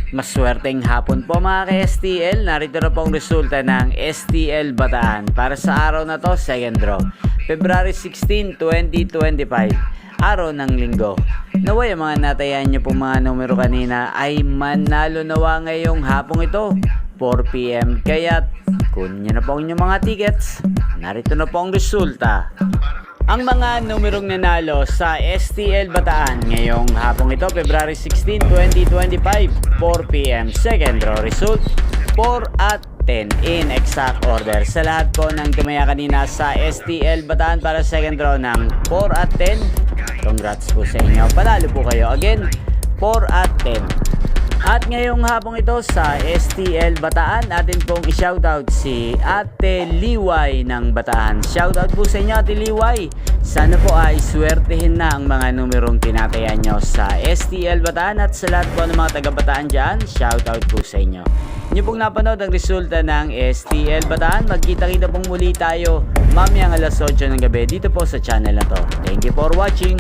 Maswerteng hapon po mga ka-STL. Narito na pong resulta ng STL Bataan para sa araw na to, second draw. February 16, 2025. Araw ng linggo. Naway ang mga natayaan nyo pong mga numero kanina ay manalo nawa ngayong hapong ito, 4 PM. Kaya kunin nyo na po inyong mga tickets. Narito na po ang resulta. Ang mga numerong nanalo sa STL Bataan ngayong hapong ito, February 16, 2025, 4 PM. Second draw result, 4 at 10 in exact order. Sa lahat po ng tumaya kanina sa STL Bataan para second draw ng 4 at 10, congrats po sa inyo. Panalo po kayo. Again, 4 at 10. At ngayong hapong ito sa STL Bataan, atin pong i-shoutout si Ate Liway ng Bataan. Shoutout po sa inyo, Ate Liway. Sana po ay swertehin na ang mga numerong tinatayan nyo sa STL Bataan, at sa lahat po ng mga taga-Bataan dyan, shoutout po sa inyo. Inyo pong napanood ang resulta ng STL Bataan. Magkita-kita pong muli tayo mamayang alas 8 ng gabi dito po sa channel na to. Thank you for watching.